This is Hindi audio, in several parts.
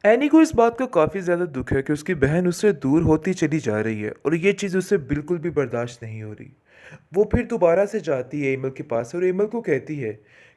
एनी को इस बात का काफ़ी ज़्यादा दुख है कि उसकी बहन उससे दूर होती चली जा रही है और ये चीज़ उसे बिल्कुल भी बर्दाश्त नहीं हो रही। वो फिर दोबारा से जाती है एमल के पास और एमल को कहती है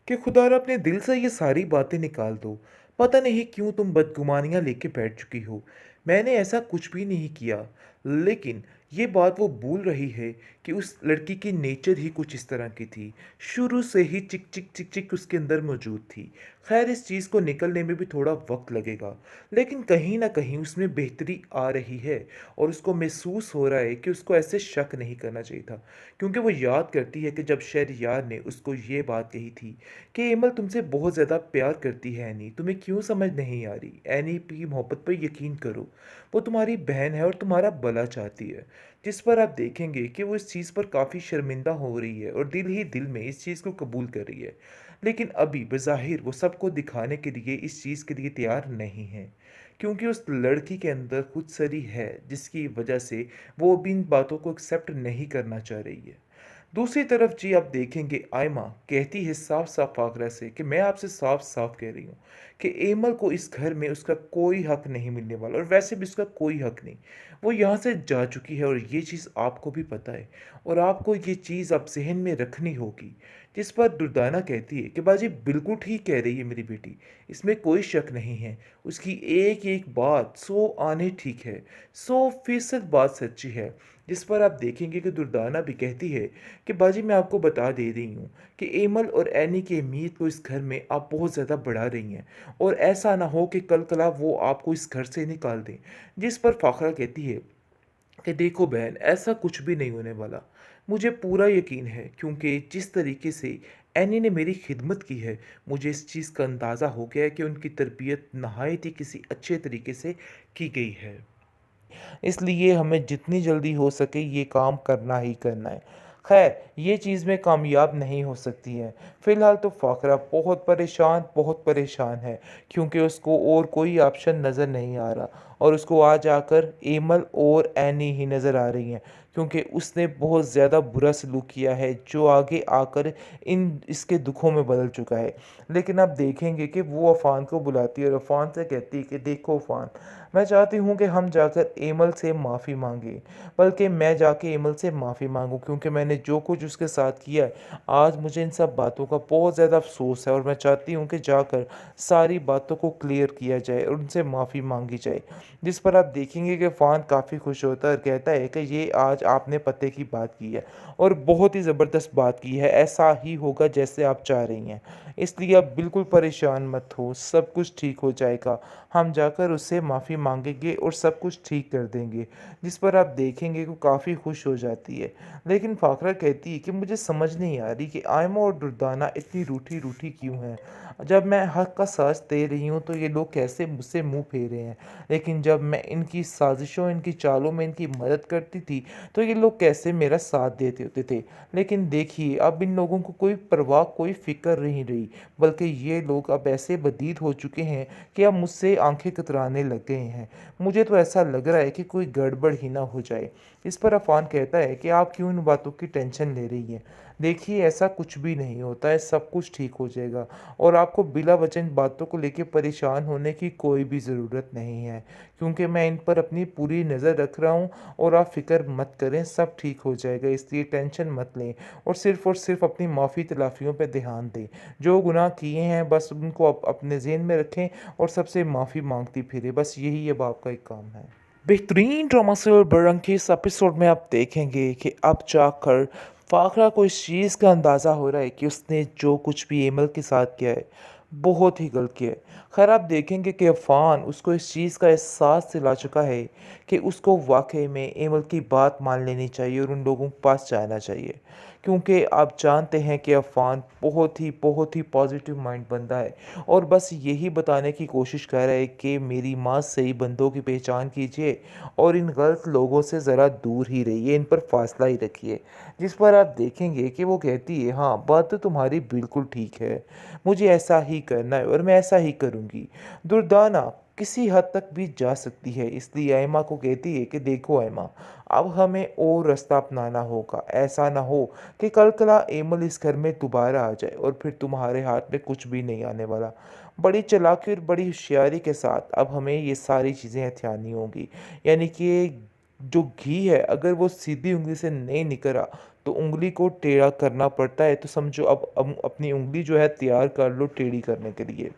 कि खुदारा अपने दिल से ये सारी बातें निकाल दो। पता नहीं क्यों तुम बदगुमानियाँ लेके बैठ चुकी हो। मैंने ऐसा कुछ भी नहीं किया। लेकिन ये बात वो भूल रही है कि उस लड़की की नेचर ही कुछ इस तरह की थी। शुरू से ही चिक चिक चिक चिक उसके अंदर मौजूद थी। खैर इस चीज़ को निकलने में भी थोड़ा वक्त लगेगा, लेकिन कहीं ना कहीं उसमें बेहतरी आ रही है और उसको महसूस हो रहा है कि उसको ऐसे शक नहीं करना चाहिए था। क्योंकि वो याद करती है कि जब शहरयार ने उसको ये बात कही थी कि एमल तुमसे बहुत ज़्यादा प्यार करती है एनी, तुम्हें क्यों समझ नहीं आ रही, एनी की मोहब्बत पर यकीन करो, वो तुम्हारी बहन है और तुम्हारा भला चाहती है। जिस पर आप देखेंगे कि वो इस चीज़ पर काफ़ी शर्मिंदा हो रही है और दिल ही दिल में इस चीज़ को कबूल कर रही है। लेकिन अभी बज़ाहिर वो सबको दिखाने के लिए इस चीज़ के लिए तैयार नहीं है, क्योंकि उस लड़की के अंदर खुद सरी है जिसकी वजह से वो अभी इन बातों को एक्सेप्ट नहीं करना चाह रही है। दूसरी तरफ जी आप देखेंगे आयमा कहती है साफ साफ आगरा से कि मैं आपसे साफ साफ कह रही हूँ कि एमल को इस घर में उसका कोई हक नहीं मिलने वाला और वैसे भी उसका कोई हक नहीं। वो यहाँ से जा चुकी है और ये चीज़ आपको भी पता है और आपको ये चीज़ आप जहन में रखनी होगी। जिस पर दुर्दाना कहती है कि बाजी बिल्कुल ठीक कह रही है मेरी बेटी, इसमें कोई शक नहीं है। उसकी एक एक बात 100 आने ठीक है, 100% बात सच्ची है। जिस पर आप देखेंगे कि दुर्दाना भी कहती है कि बाजी मैं आपको बता दे रही हूँ कि एमल और एनी की अहमियत को इस घर में आप बहुत ज़्यादा बढ़ा रही हैं और ऐसा ना हो कि कल कला वो आपको इस घर से निकाल दें। जिस पर फाखरा कहती है कि देखो बहन ऐसा कुछ भी नहीं होने वाला, मुझे पूरा यकीन है क्योंकि जिस तरीके से एनी ने मेरी खिदमत की है, मुझे इस चीज़ का अंदाज़ा हो गया है कि उनकी तरबियत नहायत ही किसी अच्छे तरीके से की गई है। इसलिए हमें जितनी जल्दी हो सके ये काम करना ही करना है। खैर ये चीज़ में कामयाब नहीं हो सकती है। फ़िलहाल तो फ़ाकरा बहुत परेशान है क्योंकि उसको और कोई ऑप्शन नज़र नहीं आ रहा और उसको आज आकर एमल और एनी ही नज़र आ रही हैं क्योंकि उसने बहुत ज़्यादा बुरा सलूक किया है जो आगे आकर इन इसके दुखों में बदल चुका है। लेकिन आप देखेंगे कि वो अफ़ान को बुलाती है और अफ़ान से कहती है कि देखो अफ़ान, मैं चाहती हूँ कि हम जाकर एमल से माफ़ी मांगें, बल्कि मैं जाके एमल से माफ़ी मांगूँ क्योंकि मैंने जो कुछ उसके साथ किया है, आज मुझे इन सब बातों का बहुत ज़्यादा अफसोस है और मैं चाहती हूँ कि जाकर सारी बातों को क्लियर किया जाए और उनसे माफ़ी मांगी जाए। जिस पर आप देखेंगे कि फ़ान काफ़ी खुश होता है और कहता है कि ये आज आपने पते की बात की है और बहुत ही ज़बरदस्त बात की है, ऐसा ही होगा जैसे आप चाह रही हैं। इसलिए आप बिल्कुल परेशान मत हो, सब कुछ ठीक हो जाएगा। हम जाकर उससे माफ़ी मांगेंगे और सब कुछ ठीक कर देंगे। जिस पर आप देखेंगे कि वो काफ़ी खुश हो जाती है। लेकिन फ़ाकरा कहती है कि मुझे समझ नहीं आ रही कि आयमा और दुर्दाना इतनी रूठी रूठी क्यों हैं। जब मैं हक का साथ दे रही हूँ तो ये लोग कैसे मुझसे मुंह फेरे हैं, लेकिन जब मैं इनकी साजिशों इनकी चालों में इनकी मदद करती थी तो ये लोग कैसे मेरा साथ देते होते थे। लेकिन देखिए अब इन लोगों को कोई परवाह कोई फ़िक्र नहीं रही, बल्कि ये लोग अब ऐसे बदीद हो चुके हैं कि अब मुझसे आंखें कतराने लग गए हैं। मुझे तो ऐसा लग रहा है कि कोई गड़बड़ ही ना हो जाए। इस पर अफ़ान कहता है कि आप क्यों इन बातों की टेंशन ले रही हैं। देखिए ऐसा कुछ भी नहीं होता है, सब कुछ ठीक हो जाएगा और आपको बिला वजह इन बातों को लेके परेशान होने की कोई भी ज़रूरत नहीं है, क्योंकि मैं इन पर अपनी पूरी नज़र रख रहा हूँ और आप फ़िक्र मत करें, सब ठीक हो जाएगा, इसलिए टेंशन मत लें और सिर्फ अपनी माफ़ी तलाफ़ियों पे ध्यान दें। जो गुनाह किए हैं बस उनको अपने ज़हन में रखें और सबसे माफ़ी मांगती फिरें, बस यही अब आपका एक काम है। बेहतरीन ड्रामा सीरियल बरंग के इस एपिसोड में आप देखेंगे कि अब जाकर फाखरा को इस चीज़ का अंदाज़ा हो रहा है कि उसने जो कुछ भी एमल के साथ किया है बहुत ही गलत किया है। खैर आप देखेंगे कि अफ़ान उसको इस चीज़ का एहसास दिला चुका है कि उसको वाकई में एमल की बात मान लेनी चाहिए और उन लोगों के पास जाना चाहिए, क्योंकि आप जानते हैं कि अफ़ान बहुत ही पॉजिटिव माइंड बंदा है और बस यही बताने की कोशिश कर रहा है कि मेरी माँ सही बंदों की पहचान कीजिए और इन गलत लोगों से ज़रा दूर ही रहिए, इन पर फासला ही रखिए। जिस पर आप देखेंगे कि वो कहती है हाँ बात तो तुम्हारी बिल्कुल ठीक है, मुझे ऐसा ही करना है और मैं ऐसा ही करूँगी। दुर्दाना किसी हद तक भी जा सकती है, इसलिए आयमा को कहती है कि देखो आयमा, अब हमें और रास्ता अपनाना होगा, ऐसा ना हो कि कल कला एमल इस घर में दोबारा आ जाए और फिर तुम्हारे हाथ में कुछ भी नहीं आने वाला। बड़ी चालाकी और बड़ी होशियारी के साथ अब हमें ये सारी चीज़ें हथियानी होंगी। यानी कि जो घी है अगर वो सीधी उँगली से नहीं निकला तो उँगली को टेढ़ा करना पड़ता है, तो समझो अब अपनी उँगली जो है तैयार कर लो टेढ़ी करने के लिए।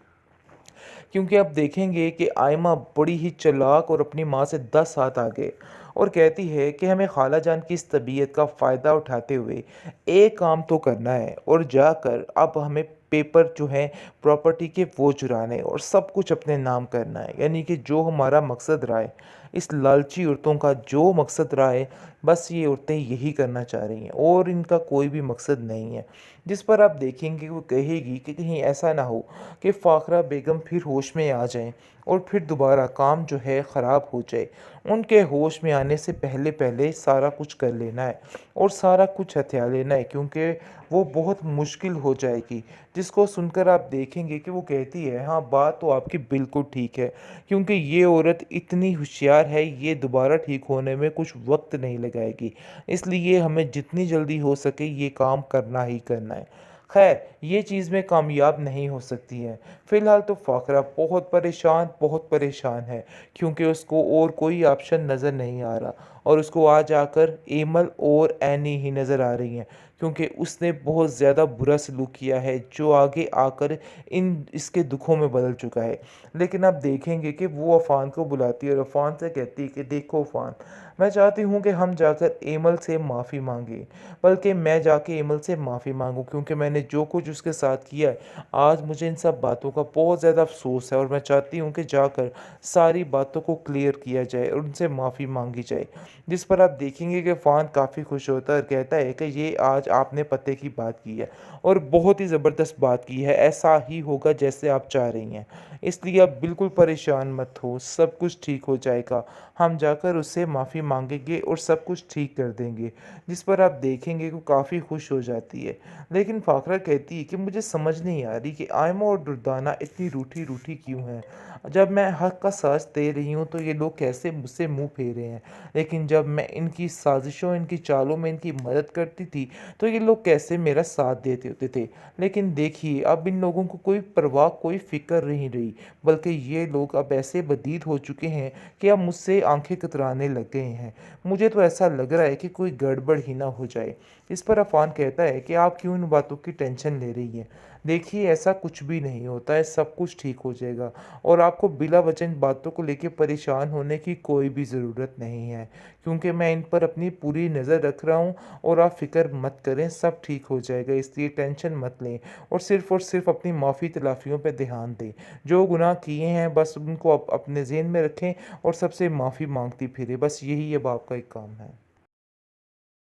क्योंकि आप देखेंगे कि आयमा बड़ी ही चालाक और अपनी माँ से 10 हाथ आगे, और कहती है कि हमें खाला जान की इस तबीयत का फ़ायदा उठाते हुए एक काम तो करना है और जाकर अब हमें पेपर जो हैं प्रॉपर्टी के वो चुराने और सब कुछ अपने नाम करना है। यानी कि जो हमारा मकसद रहा है, इस लालची औरतों का जो मकसद रहा है, बस ये औरतें यही करना चाह रही हैं और इनका कोई भी मकसद नहीं है। जिस पर आप देखेंगे वो कहेगी कि कहीं ऐसा ना हो कि फ़ाखरा बेगम फिर होश में आ जाएँ और फिर दोबारा काम जो है ख़राब हो जाए। उनके होश में आने से पहले पहले सारा कुछ कर लेना है और सारा कुछ हथिया लेना है, क्योंकि वो बहुत मुश्किल हो जाएगी। जिसको सुनकर आप देखेंगे कि वो कहती है, हाँ बात तो आपकी बिल्कुल ठीक है, क्योंकि ये औरत इतनी होशियार है, ये दोबारा ठीक होने में कुछ वक्त नहीं लगाएगी। इसलिए हमें जितनी जल्दी हो सके ये काम करना ही करना है। खैर ये चीज़ में कामयाब नहीं हो सकती है। फ़िलहाल तो फ़ाकरा बहुत परेशान है, क्योंकि उसको और कोई ऑप्शन नज़र नहीं आ रहा और उसको आज आकर एमल और एनी ही नज़र आ रही हैं, क्योंकि उसने बहुत ज़्यादा बुरा सलूक किया है जो आगे आकर इन इसके दुखों में बदल चुका है। लेकिन आप देखेंगे कि वो अफ़ान को बुलाती है और अफ़ान से कहती है कि देखो अफ़ान, मैं चाहती हूँ कि हम जाकर एमल से माफ़ी माँगे, बल्कि मैं जाके एमल से माफ़ी माँगूँ, क्योंकि मैंने जो कुछ उसके साथ किया है, आज मुझे इन सब बातों का बहुत ज़्यादा अफ़सोस है और मैं चाहती हूँ कि जाकर सारी बातों को क्लियर किया जाए और उनसे माफ़ी माँगी जाए। जिस पर आप देखेंगे कि फ़ान काफ़ी खुश होता है और कहता है कि ये आज आपने पते की बात की है और बहुत ही ज़बरदस्त बात की है, ऐसा ही होगा जैसे आप चाह रही हैं। इसलिए आप बिल्कुल परेशान मत हो, सब कुछ ठीक हो जाएगा। हम जाकर उससे माफ़ी माँगेंगे और सब कुछ ठीक कर देंगे। जिस पर आप देखेंगे कि वो काफ़ी खुश हो जाती है। लेकिन फ़ाखरा कहती है कि मुझे समझ नहीं आ रही कि आयमा और दुर्दाना इतनी रूठी-रूठी क्यों हैं? जब मैं हक का साथ दे रही हूँ तो ये लोग कैसे मुझसे मुँह फेर रहे हैं। लेकिन जब मैं इनकी साज़िशों, इनकी चालों में इनकी मदद करती थी, तो ये लोग कैसे मेरा साथ देते होते थे। लेकिन देखिए अब इन लोगों को कोई परवाह, कोई फ़िक्र नहीं रही, बल्कि ये लोग अब ऐसे बदीद हो चुके हैं कि अब मुझसे आँखें कतराने लग गए हैं। मुझे तो ऐसा लग रहा है कि कोई गड़बड़ ही ना हो जाए। इस पर अफ़ान कहता है कि आप क्यों इन बातों की टेंशन ले रही हैं? देखिए ऐसा कुछ भी नहीं होता है, सब कुछ ठीक हो जाएगा और आपको बिला वजह इन बातों को लेके परेशान होने की कोई भी ज़रूरत नहीं है, क्योंकि मैं इन पर अपनी पूरी नज़र रख रहा हूँ और आप फ़िक्र मत करें, सब ठीक हो जाएगा, इसलिए टेंशन मत लें और सिर्फ़ अपनी माफ़ी तलाफ़ियों पे ध्यान दें। जो गुनाह किए हैं बस उनको अपने ज़हन में रखें और सबसे माफ़ी माँगती फिरें, बस यही अब आपका एक काम है।